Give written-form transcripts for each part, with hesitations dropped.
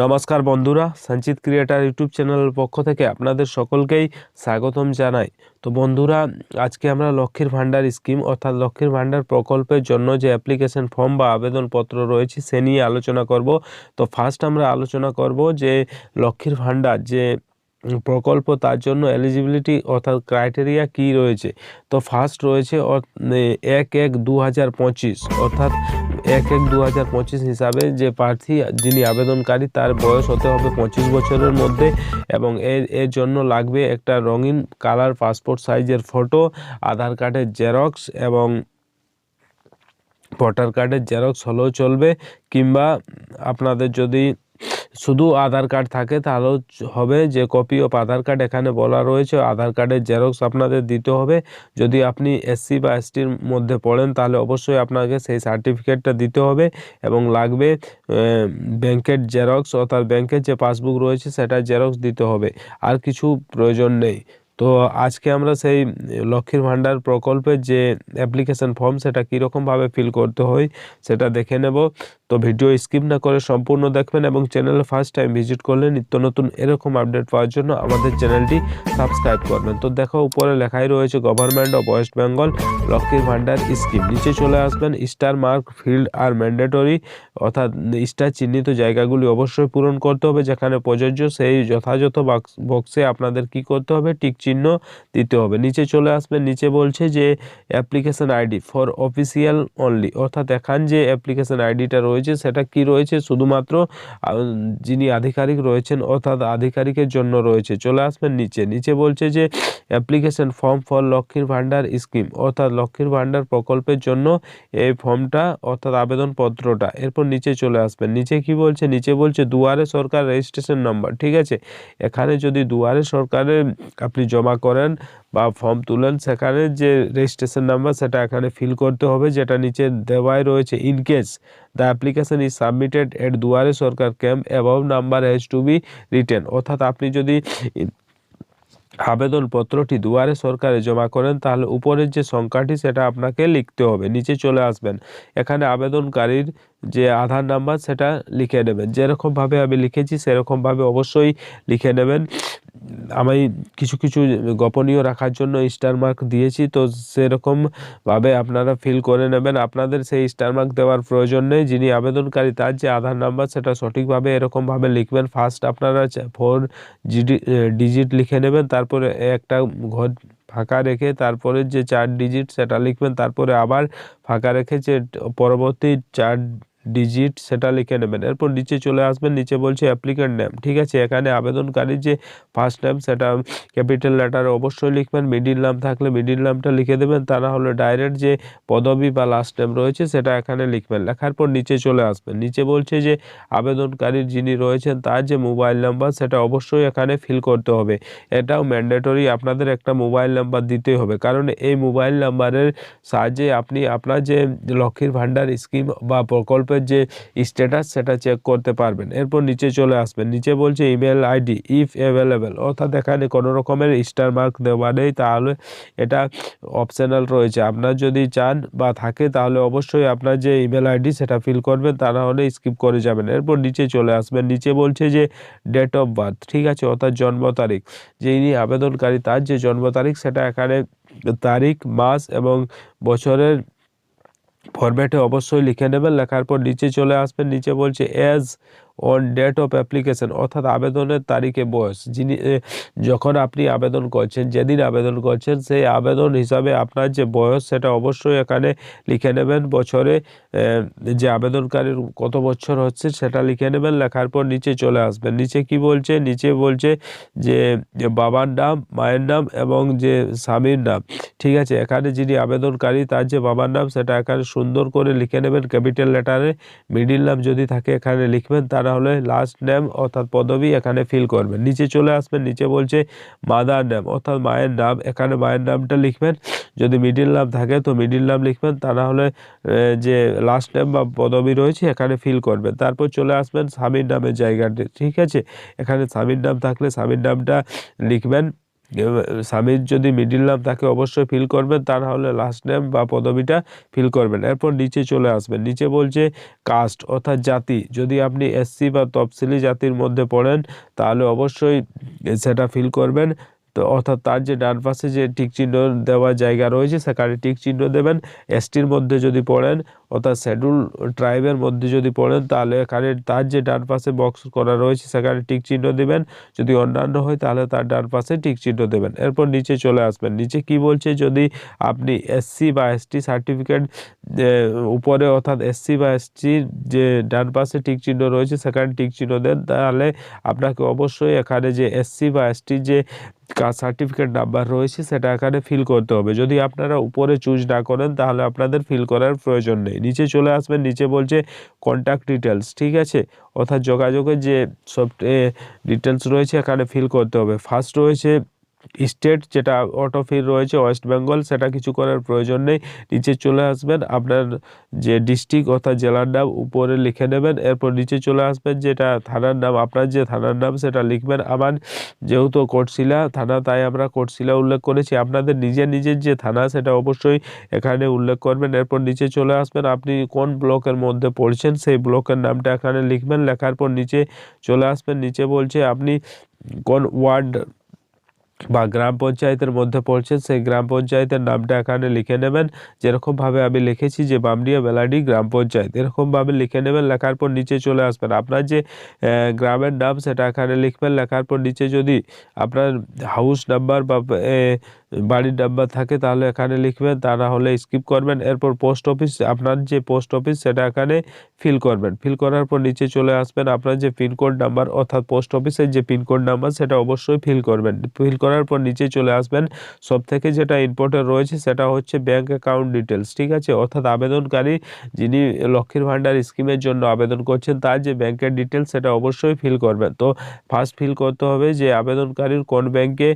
নমস্কার বন্ধুরা, সঞ্চিত ক্রিয়েটার ইউটিউব চ্যানেলের পক্ষ থেকে আপনাদের সকলকেই স্বাগতম জানাই। তো বন্ধুরা, আজকে আমরা লক্ষ্মীর ভাণ্ডার স্কিম অর্থাৎ লক্ষ্মীর ভাণ্ডার প্রকল্পের জন্য যে অ্যাপ্লিকেশন ফর্ম বা আবেদনপত্র রয়েছে সে নিয়ে আলোচনা করব। তো ফার্স্ট আমরা আলোচনা করব যে লক্ষ্মীর ভাণ্ডার যে প্রকল্প তার জন্য এলিজিবিলিটি অর্থাৎ ক্রাইটেরিয়া কি রয়েছে। তো ফার্স্ট রয়েছে 1/1/2025 অর্থাৎ 1/1/2025 হিসাবে যে প্রার্থী যিনি আবেদনকারী তার বয়স হতে হবে 25 বছরের মধ্যে এবং এর জন্য লাগবে একটা রঙিন কালার পাসপোর্ট সাইজের ফটো, আধার কার্ডের জেরক্স এবং ভোটার কার্ডের জেরক্স হলেও চলবে, কিংবা আপনাদের যদি শুধু আধার কার্ড থাকে তাহলেও হবে। যে কপি অফ আধার কার্ড এখানে বলা রয়েছে, আধার কার্ডের জেরক্স আপনাদের দিতে হবে। যদি আপনি এসসি বা এসটির মধ্যে পড়েন তাহলে অবশ্যই আপনাকে সেই সার্টিফিকেটটা দিতে হবে এবং লাগবে ব্যাংকের জেরক্স অর্থাৎ ব্যাংকের যে পাসবুক রয়েছে সেটা জেরক্স দিতে হবে, আর কিছু প্রয়োজন নেই। তো আজকে আমরা সেই লক্ষ্মীর ভাণ্ডার প্রকল্পের যে অ্যাপ্লিকেশন ফর্ম সেটা কীরকমভাবে ফিল করতে হয় সেটা দেখে নেব। তো ভিডিও স্কিপ না করে সম্পূর্ণ দেখবেন এবং চ্যানেলে ফার্স্ট টাইম ভিজিট করলে নিত্য নতুন এরকম আপডেট পাওয়ার জন্য আমাদের চ্যানেলটি সাবস্ক্রাইব করবেন। তো দেখো, উপরে লেখাই রয়েছে গভর্নমেন্ট অফ ওয়েস্ট বেঙ্গল লক্ষ্মীর ভাণ্ডার স্কিম। নিচে চলে আসবেন, স্টার মার্ক ফিল্ড আর ম্যান্ডেটরি অর্থাৎ স্টার চিহ্নিত জায়গাগুলি অবশ্যই পূরণ করতে হবে যেখানে প্রযোজ্য, সেই যথাযথ বক্সে আপনাদের কি করতে হবে, টিক চিহ্ন দিতে হবে। নিচে চলে আসবেন, নিচে বলছে যে application ID for official only, অর্থাৎ এখান যে অ্যাপ্লিকেশন আইডিটা রয়েছে সেটা কি রয়েছে, শুধুমাত্র যিনি আধিকারিক রয়েছেন অর্থাৎ আধিকারিকের জন্য রয়েছে। চলে আসবেন নিচে, নিচে বলছে যে অ্যাপ্লিকেশন ফর্ম ফর লক্ষ্মীর ভাণ্ডার স্কিম অর্থাৎ লক্ষ্মীর ভাণ্ডার প্রকল্পের জন্য এই ফর্মটা অর্থাৎ আবেদনপত্রটা। এরপর নিচে চলে আসবেন, নিচে কি বলছে, নিচে বলছে দুয়ারে সরকার রেজিস্ট্রেশন নাম্বার। ঠিক আছে, এখানে যদি দুয়ারে সরকারে আপনি জমা করেন বা ফর্ম তুলেন সেখানে যে রেজিস্ট্রেশন নাম্বার সেটা এখানে ফিল করতে হবে, যেটা নিচে দেওয়াই রয়েছে। In case the application is submitted at Duare Sarkar camp above number has to be written, অর্থাৎ আপনি যদি আবেদনপত্রটি দুয়ারে সরকারে জমা করেন তাহলে উপরের যে সংখ্যাটি সেটা আপনাকে লিখতে হবে। নিচে চলে আসবেন, এখানে আবেদনকারীর যে আধার নাম্বার সেটা লিখে নেবেন। যেরকমভাবে আমি লিখেছি সেরকমভাবে অবশ্যই লিখে নেবেন। আমি কিছু কিছু গোপনীয় রাখার জন্য স্টার মার্ক দিয়েছি, তো সেরকমভাবে আপনারা ফিল করে নেবেন। আপনাদের সেই স্টার মার্ক দেওয়ার প্রয়োজন নেই। যিনি আবেদনকারী তার যে আধার নাম্বার সেটা সঠিকভাবে এরকমভাবে লিখবেন। ফার্স্ট আপনারা 4 ডিজিট লিখে নেবেন, তারপরে একটা ঘর ফাঁকা রেখে তারপরে যে 4 ডিজিট সেটা লিখবেন, তারপরে আবার ফাঁকা রেখে যে পরবর্তী 4 ডিজিট সেটা লিখে নেবেন। এরপর নিচে চলে আসবেন, নিচে বলছে অ্যাপ্লিকেন্ট নেম। ঠিক আছে, এখানে আবেদনকারীর যে ফার্স্ট নেম সেটা ক্যাপিটাল লেটারে অবশ্যই লিখবেন। মিডিল নাম থাকলে মিডিল নামটা লিখে দেবেন, তা না হলে ডাইরেক্ট যে পদবি বা লাস্ট নেম রয়েছে সেটা এখানে লিখবেন। লেখার পর নিচে চলে আসবেন, নিচে বলছে যে আবেদনকারীর যিনি রয়েছেন তার যে মোবাইল নাম্বার সেটা অবশ্যই এখানে ফিল করতে হবে। এটাও ম্যান্ডেটরি, আপনাদের একটা মোবাইল নাম্বার দিতেই হবে, কারণ এই মোবাইল নাম্বারের সাহায্যে আপনি আপনার যে লক্ষ্মীর ভাণ্ডার স্কিম বা প্রকল্পের যে স্ট্যাটাস সেটা চেক করতে পারবেন। এরপর নিচে চলে আসবেন, নিচে বলছে ইমেল আইডি ইফ অ্যাভেলেবেল, অর্থাৎ এখানে কোনো রকমের স্টার মার্ক দেওয়া নেই, তাহলে এটা অপশনাল রয়েছে। আপনার যদি চান বা থাকে তাহলে অবশ্যই আপনার যে ইমেল আইডি সেটা ফিল করবেন, তা না হলে স্কিপ করে যাবেন। এরপর নিচে চলে আসবেন, নিচে বলছে যে ডেট অফ বার্থ। ঠিক আছে, অর্থাৎ জন্ম তারিখ, যিনি আবেদনকারী তার যে জন্ম তারিখ সেটা এখানে তারিখ, মাস এবং বছরের ফরম্যাটে অবশ্যই লিখে নেবেন। লেখার পর নিচে চলে আসবেন, নিচে বলছে age on date of application, অর্থাৎ আবেদনের তারিখে বয়স, যিনি যখন আপনি আবেদন করছেন, যেদিন আবেদন করছেন সেই আবেদন হিসাবে আপনার যে বয়স সেটা অবশ্যই এখানে লিখে নেবেন। বছরে যে আবেদনকারীর কত বছর হচ্ছে সেটা লিখে নেবেন। লেখার পর নিচে চলে আসবেন, নিচে কি বলছে, নিচে বলছে যে বাবার নাম, মায়ের নাম এবং যে স্বামীর নাম। ঠিক আছে, এখানে যিনি আবেদনকারী তার যে বাবার নাম সেটা এখানে সুন্দর করে লিখে নেবেন ক্যাপিটাল লেটারে। মিডিল নাম যদি থাকে এখানে লিখবেন, তা না হলে লাস্ট নেম অর্থাৎ পদবি এখানে ফিল করবেন। নিচে চলে আসবেন, নিচে বলছে মাদার নেম অর্থাৎ মায়ের নাম, এখানে মায়ের নামটা লিখবেন। যদি মিডিল নাম থাকে তো মিডিল নাম লিখবেন, তা না হলে যে লাস্ট নেম বা পদবি রয়েছে এখানে ফিল করবেন। তারপর চলে আসবেন স্বামীর নামের জায়গাতে। ঠিক আছে, এখানে স্বামীর নাম থাকলে স্বামীর নামটা লিখবেন। স্বামীর যদি মিডিল নাম তাকে অবশ্যই ফিল করবেন, তা না হলে লাস্ট নেম বা পদবিটা ফিল করবেন। এরপর নিচে চলে আসবেন, নিচে বলছে কাস্ট অর্থাৎ জাতি, যদি আপনি এসসি বা তফসিলি জাতির মধ্যে পড়েন তাহলে অবশ্যই সেটা ফিল করবেন। তো অর্থাৎ তার যে ডান পাশে যে টিক চিহ্ন দেওয়ার জায়গা রয়েছে সেখানে টিক চিহ্ন দেবেন। এসটির মধ্যে যদি পড়েন অর্থাৎ শিডিউল ট্রাইবের মধ্যে যদি পড়েন তাহলে এখানে তার যে ডান পাশে বক্স করা রয়েছে সেখানে টিক চিহ্ন দেবেন। যদি অন্যান্য হয় তাহলে তার ডান পাশে টিক চিহ্ন দেবেন। এরপর নিচে চলে আসবেন, নিচে কি বলছে, যদি আপনি এসসি বা এসটি সার্টিফিকেট উপরে অর্থাৎ এসসি বা এসটির যে ডান পাশে টিক চিহ্ন রয়েছে সেখানে টিক চিহ্ন দেন, তাহলে আপনাকে অবশ্যই এখানে যে এসসি বা এসটির যে কাস্ট সার্টিফিকেট নাম্বার রয়েছে সেটা এখানে ফিল করতে হবে। যদি আপনারা উপরে চুজ না করেন তাহলে আপনাদের ফিল করার প্রয়োজন নেই। নিচে চলে আসবেন, নিচে বলছে কন্ট্যাক্ট ডিটেলস, ঠিক আছে, অর্থাৎ যোগাযোগের যে সব ডিটেলস রয়েছে এখানে ফিল করতে হবে। ফার্স্ট রয়েছে স্টেট, যেটা অটো ফিল রয়েছে ওয়েস্ট বেঙ্গল, সেটা কিছু করার প্রয়োজন নেই। নিচে চলে আসবেন, আপনার যে ডিস্ট্রিক্ট অর্থাৎ জেলার নাম উপরে লিখে নেবেন। এরপর নিচে চলে আসবেন, যেটা থানার নাম, আপনার যে থানার নাম সেটা লিখবেন। আমার যেহেতু কোটশিলা থানা তাই আমরা কোটশিলা উল্লেখ করেছি, আপনাদের নিজের নিজের যে থানা সেটা অবশ্যই এখানে উল্লেখ করবেন। এরপর নিচে চলে আসবেন, আপনি কোন ব্লকের মধ্যে পড়ছেন সেই ব্লকের নামটা এখানে লিখবেন। লেখার পর নিচে চলে আসবেন, নিচে বলছে আপনি কোন ওয়ার্ড বা গ্রাম পঞ্চায়েতের মধ্যে পড়ছেন সেই গ্রাম পঞ্চায়েতের নামটা এখানে লিখে নেবেন। যেরকমভাবে আমি লিখেছি যে বামডিয়া বেলাডি গ্রাম পঞ্চায়েত, এরকমভাবে লিখে নেবেন। লেখার পর নিচে চলে আসবেন, আপনার যে গ্রামের নাম সেটা এখানে লিখবেন। লেখার পর নিচে যদি আপনার হাউস নাম্বার বা বাড়ির নাম্বার থাকে তাহলে এখানে লিখবেন, তা না হলে স্কিপ করবেন। এরপর পোস্ট অফিস, আপনার যে পোস্ট অফিস সেটা এখানে ফিল করবেন। ফিল করার পর নিচে চলে আসবেন, আপনার যে পিনকোড নাম্বার অর্থাৎ পোস্ট অফিসের যে পিনকোড নাম্বার সেটা অবশ্যই ফিল করবেন। ফিল করার পর নিচে চলে আসবেন, সব থেকে যেটা ইম্পর্টেন্ট রয়েছে সেটা হচ্ছে ব্যাঙ্ক অ্যাকাউন্ট ডিটেলস, ঠিক আছে, অর্থাৎ আবেদনকারী যিনি লক্ষ্মীর ভাণ্ডার স্কিমের জন্য আবেদন করছেন তার যে ব্যাংকের ডিটেলস সেটা অবশ্যই ফিল করবেন। তো ফার্স্ট ফিল করতে হবে যে আবেদনকারীর কোন ব্যাংকে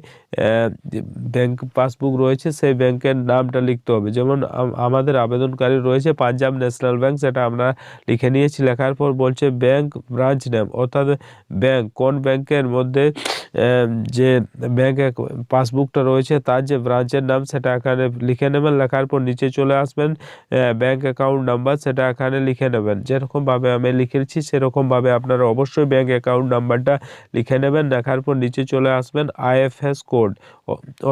ব্যাংক পাসবুক রয়েছে সেই ব্যাংকের নামটা লিখতে হবে। যেমন আমাদের আবেদনকারী রয়েছে পাঞ্জাব ন্যাশনাল ব্যাংক, সেটা আমরা লিখে নিয়েছি। লেখার পর বলছে ব্যাংক ব্রাঞ্চ নেম, অর্থাৎ ব্যাংক কোন ব্যাংকের মধ্যে যে ব্যাংক পাসবুকটা রয়েছে তার যে ব্রাঞ্চের নাম সেটা এখানে লিখে নেবেন। লেখার পর নিচে চলে আসবেন, ব্যাংক অ্যাকাউন্ট নাম্বার সেটা এখানে লিখে নেবেন। যেরকমভাবে আমি লিখেছি সেরকমভাবে আপনারা অবশ্যই ব্যাংক অ্যাকাউন্ট নাম্বারটা লিখে নেবেন। লেখার পর নিচে চলে আসবেন আইএফএস কোড,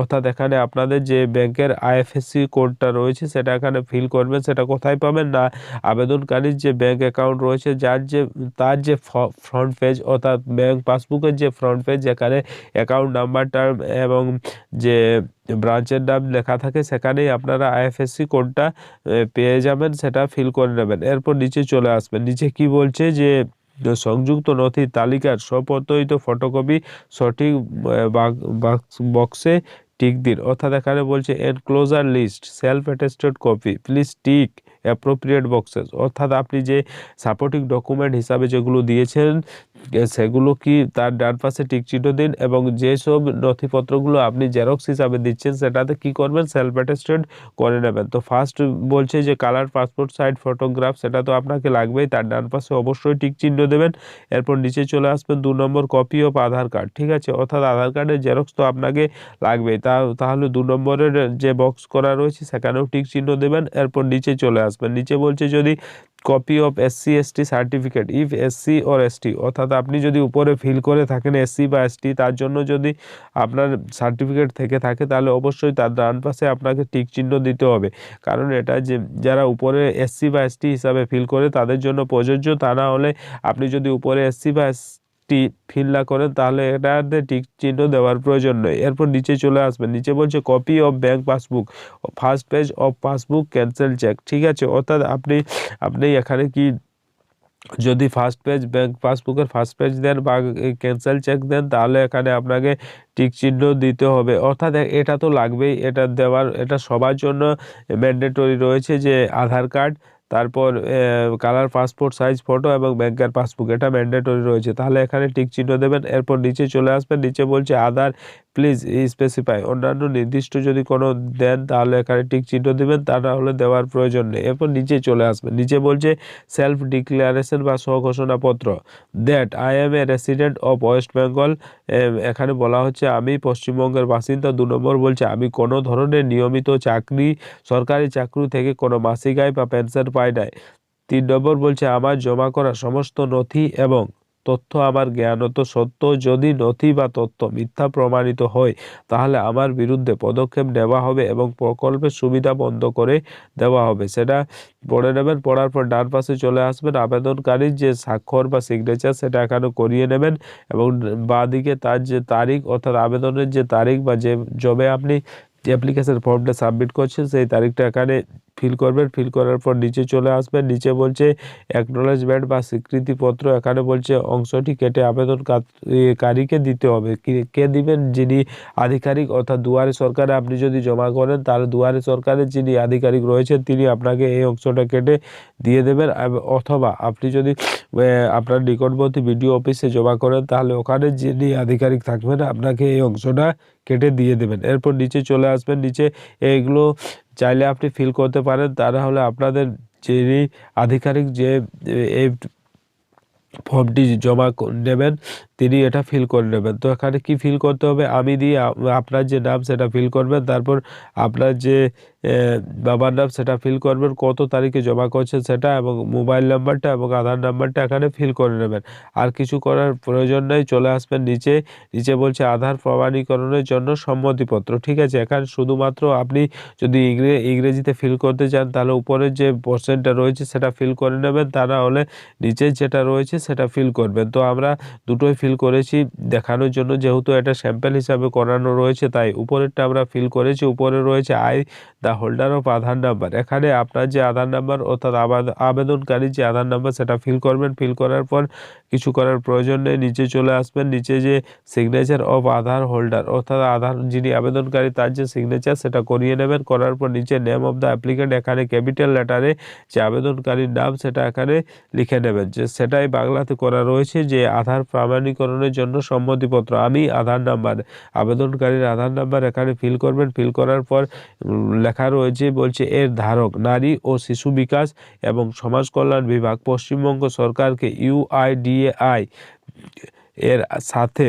অর্থাৎ এখানে আপনাদের যে ব্যাংকের আইএফএসসি কোডটা রয়েছে সেটা এখানে ফিল করবেন। সেটা কোথায় পাবেন না, আবেদনকারীর যে ব্যাংক অ্যাকাউন্ট রয়েছে তার যে ফ্রন্ট পেজ অর্থাৎ ব্যাংক পাসবুকের যে ফ্রন্ট পেজ যেখানে অ্যাকাউন্ট নাম্বারটা এবং যে ব্রাঞ্চের নাম লেখা থাকে সেখানেই আপনারা আইএফএসসি কোডটা পেয়ে যাবেন, সেটা ফিল করে নেবেন। এরপর নিচে চলে আসবেন, নিচে কি বলছে যে সংযুক্ত নথির তালিকার স্বপ্রত্যয়িত ফটোকপি সঠিক বক্সে টিক দিন, অর্থাৎ এখানে বলছে enclosure list self attested copy please tick appropriate boxes, অর্থাৎ আপনি যে সাপোর্টিং ডকুমেন্ট হিসাবে যেগুলো দিয়েছেন সেগুলো কি তার ডান পাশে টিক চিহ্ন দিন, এবং যেসব নথিপত্রগুলো আপনি জেরক্স হিসাবে দিচ্ছেন সেটাতে কি করবেন সেলফ অ্যাটেস্টেড করে নেবেন। তো ফার্স্ট বলছে যে কালার পাসপোর্ট সাইজ ফটোগ্রাফ, সেটা তো আপনাকে লাগবেই, তার ডান পাশে অবশ্যই টিক চিহ্ন দেবেন। এরপর নিচে চলে আসবেন 2 নম্বর কপি অফ আধার কার্ড, ঠিক আছে, অর্থাৎ আধার কার্ডের জেরক্স তো আপনাকে লাগবেই, তাহলে 2 নম্বরের যে বক্স করা রয়েছে সেখানেও টিক চিহ্ন দেবেন। এরপর নিচে চলে আসবেন, নিচে বলছে যদি copy of SC ST certificate if SC or ST, অর্থাৎ আপনি যদি উপরে ফিল করে থাকেন এসসি বা এসটি তার জন্য যদি আপনার সার্টিফিকেট থেকে থাকে তাহলে অবশ্যই তার ডান পাশে আপনাকে টিক চিহ্ন দিতে হবে, কারণ এটা যে যারা উপরে এসসি বা এসটি হিসাবে ফিল করে তাদের জন্য প্রযোজ্য। তা না হলে আপনি যদি উপরে এসসি বা এসটি ফিল না করেন তাহলে এটাতে টিক চিহ্ন দেওয়ার প্রয়োজন নেই। এরপর নিচে চলে আসবেন, নিচে বলছে copy of bank passbook first page of passbook cancel check, ঠিক আছে, অর্থাৎ আপনি এখানে কি যদি ফার্স্ট পেজ ব্যাংক পাসবুকের ফার্স্ট পেজ দেন বা ক্যান্সেল চেক দেন তাহলে এখানে আপনাকে টিক চিহ্ন দিতে হবে, অর্থাৎ এটা তো লাগবেই, এটা দেওয়ার এটা সবার জন্য ম্যান্ডেটরি রয়েছে যে আধার কার্ড তারপর কালার পাসপোর্ট সাইজ ফটো এবং ব্যাংকের পাসবুক, এটা ম্যান্ডেটরি রয়েছে। তাহলে এখানে টিক চিহ্ন দেবেন। এরপর নিচে চলে আসবেন, নিচে বলছে আদার প্লিজ স্পেসিফাই, অন্যান্য নির্দিষ্ট যদি কোনো দেন তাহলে এখানে টিক চিহ্ন দেবেন, তা না হলে দেওয়ার প্রয়োজন নেই। এরপর নিচে চলে আসবেন, নিচে বলছে সেলফ ডিক্লারেশন বা স্বঘোষণাপত্র, that I am a resident of West Bengal. এখানে বলা হচ্ছে আমি পশ্চিমবঙ্গের বাসিন্দা। 2 নম্বর বলছে আমি কোনো ধরনের নিয়মিত চাকরি, সরকারি চাকরি থেকে কোনো মাসিক আয় বা পেনশন পাই নাই। 3 নম্বর বলছে আমার জমা করা সমস্ত নথি এবং তথ্য আমার জ্ঞানত সত্য, যদি নথি বা তথ্য মিথ্যা প্রমাণিত হয় তাহলে আমার বিরুদ্ধে পদক্ষেপ নেওয়া হবে এবং প্রকল্পের সুবিধা বন্ধ করে দেওয়া হবে। সেটা পড়ে নেবেন। পড়ার পর ডান পাশে চলে আসবেন, আবেদনকারীর যে স্বাক্ষর বা সিগনেচার সেটা এখানে করিয়ে নেবেন এবং বাঁ দিকে তার যে তারিখ, অর্থাৎ আবেদনের যে তারিখ বা যবে আপনি অ্যাপ্লিকেশন ফর্মটা সাবমিট করছেন সেই তারিখটা এখানে ফিল করবেন। ফিল করার পর নিচে চলে আসবেন, নিচে বলছে অ্যাকনোলেজমেন্ট বা স্বীকৃতিপত্র, এখানে বলছে অংশটি কেটে আবেদনকারীকে দিতে হবে। কে দিবেন? যিনি আধিকারিক, অর্থাৎ দুয়ারে সরকারে আপনি যদি জমা করেন তাহলে দুয়ারে সরকারের যিনি আধিকারিক রয়েছেন তিনি আপনাকে এই অংশটা কেটে দিয়ে দেবেন। অথবা আপনি যদি আপনার নিকটবর্তী বিডিও অফিসে জমা করেন তাহলে ওখানে যিনি আধিকারিক থাকবেন আপনাকে এই অংশটা কেটে দিয়ে দেবেন। এরপর নিচে চলে আসবেন, নিচে এইগুলো চাইলে আপনি ফিল করতে পারেন, তা না হলে আপনাদের যিনি আধিকারিক যে এই ফর্মটি জমা নেবেন তিনি এটা ফিল করে নেবেন। তো এখানে কি ফিল করতে হবে? আমি দিয়ে আপনার যে নাম সেটা ফিল করবেন, তারপর আপনার যে বাবার নাম সেটা ফিল করবেন, কত তারিখে জমা করছেন সেটা, এবং মোবাইল নাম্বারটা এবং আধার নাম্বারটা এখানে ফিল করে নেবেন। আর কিছু করার প্রয়োজন নেই। চলে আসবেন নিচে, নিচে বলছে আধার প্রমাণীকরণের জন্য সম্মতিপত্র। ঠিক আছে, এখানে শুধুমাত্র আপনি যদি ইংরেজিতে ফিল করতে চান তাহলে উপরের যে পোর্শনটা রয়েছে সেটা ফিল করে নেবেন, তা না হলে নিচে যেটা রয়েছে সেটা ফিল করবেন। তো আমরা দুটোই ফিল করেছি দেখানোর জন্য, যেহেতু এটা স্যাম্পল হিসাবে করানো রয়েছে তাই উপরেরটা আমরা ফিল করেছি। উপরে রয়েছে I the holder of Aadhaar number, এখানে আপনার যে আধার নাম্বার অর্থাৎ আবেদনকারীর যে আধার নাম্বার সেটা ফিল করবেন। ফিল করার পর কিছু করার প্রয়োজন নেই, নিচে চলে আসবেন, নিচে যে সিগনেচার অফ আধার হোল্ডার অর্থাৎ আধার যিনি আবেদনকারী তার যে সিগনেচার সেটা করিয়ে নেবেন। করার পর নিচে নেম অফ দ্য অ্যাপ্লিকেন্ট, এখানে ক্যাপিটাল লেটারে যে আবেদনকারীর নাম সেটা এখানে লিখে নেবেন, যে সেটাই বাংলাতে করা রয়েছে যে আধার প্রমাণীকরণের জন্য সম্মতিপত্র, আমি আধার নাম্বার, আবেদনকারীর আধার নাম্বার এখানে ফিল করবেন। ফিল করার পর লেখা রয়েছে, বলছে এর ধারক নারী ও শিশু বিকাশ এবং সমাজ কল্যাণ বিভাগ, পশ্চিমবঙ্গ সরকারকে UIDAI এর সাথে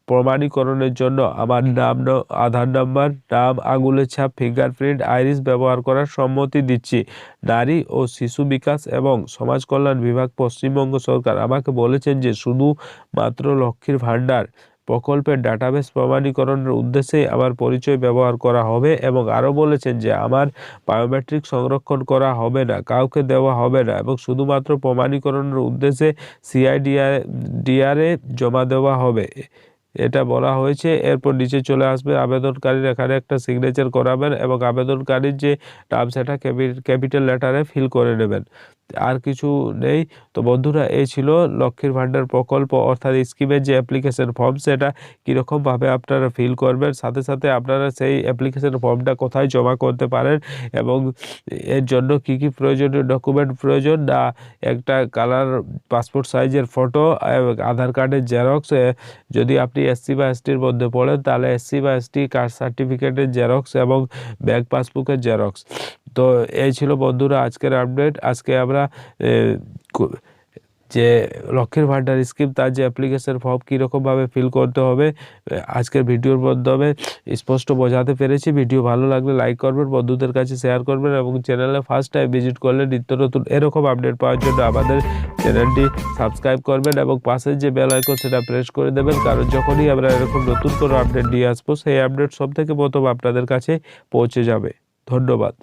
প্রমাণীকরণের জন্য আমার নাম, আধার নাম্বার, নাম, আঙুলের ছাপ, ফিঙ্গারপ্রিন্ট, আইরিস ব্যবহার করার সম্মতি দিচ্ছি। নারী ও শিশু বিকাশ এবং সমাজ কল্যাণ বিভাগ, পশ্চিমবঙ্গ সরকার আমাকে বলেছেন যে শুধুমাত্র লক্ষ্মীর ভাণ্ডার প্রকল্পের ডাটাবেস প্রমাণীকরণের উদ্দেশ্যেই আমার পরিচয় ব্যবহার করা হবে, এবং আরও বলেছেন যে আমার বায়োমেট্রিক সংরক্ষণ করা হবে না, কাউকে দেওয়া হবে না, এবং শুধুমাত্র প্রমাণীকরণের উদ্দেশ্যে CIDR-এ জমা দেওয়া হবে, এটা বলা হয়েছে। এরপর নিচে চলে আসবে, আবেদনকারীর এখানে একটা সিগনেচার করাবেন এবং আবেদনকারীর যে নাম সেটা ক্যাপিটাল লেটারে ফিল করে নেবেন। আর কিছু নেই। তো বন্ধুরা, এই ছিল লক্ষ্মীর ভাণ্ডার প্রকল্প অর্থাৎ স্কিমের যে অ্যাপ্লিকেশন ফর্ম সেটা কীরকমভাবে আপনারা ফিল করবেন, সাথে সাথে আপনারা সেই অ্যাপ্লিকেশন ফর্মটা কোথায় জমা করতে পারেন এবং এর জন্য কি কি প্রয়োজনীয় ডকুমেন্ট প্রয়োজন, না একটা কালার পাসপোর্ট সাইজের ফটো, আধার কার্ডের জেরক্স, যদি আপনি SC বা STর মধ্যে পড়েন তাহলে SC বা ST কাস্ট সার্টিফিকেটের জেরক্স এবং ব্যাংক পাসবুকের জেরক্স। তো এই ছিল বন্ধুরা আজকের আপডেট। আজকে আমরা যে লক্ষ্মীর ভাণ্ডার স্কিম তার যে অ্যাপ্লিকেশন ফর্ম কীরকমভাবে ফিল করতে হবে আজকের ভিডিওর মাধ্যমে স্পষ্ট বোঝাতে পেরেছি। ভিডিও ভালো লাগলে লাইক করবেন, বন্ধুদের কাছে শেয়ার করবেন এবং চ্যানেলে ফার্স্ট টাইম ভিজিট করলে নিত্য নতুন এরকম আপডেট পাওয়ার জন্য আমাদের চ্যানেলটি সাবস্ক্রাইব করবেন এবং পাশের যে বেল আইকন সেটা প্রেস করে দেবেন, কারণ যখনই আমরা এরকম নতুন কোনো আপডেট নিয়ে আসবো সেই আপডেট সব থেকে প্রথম আপনাদের কাছে পৌঁছে যাবে। ধন্যবাদ।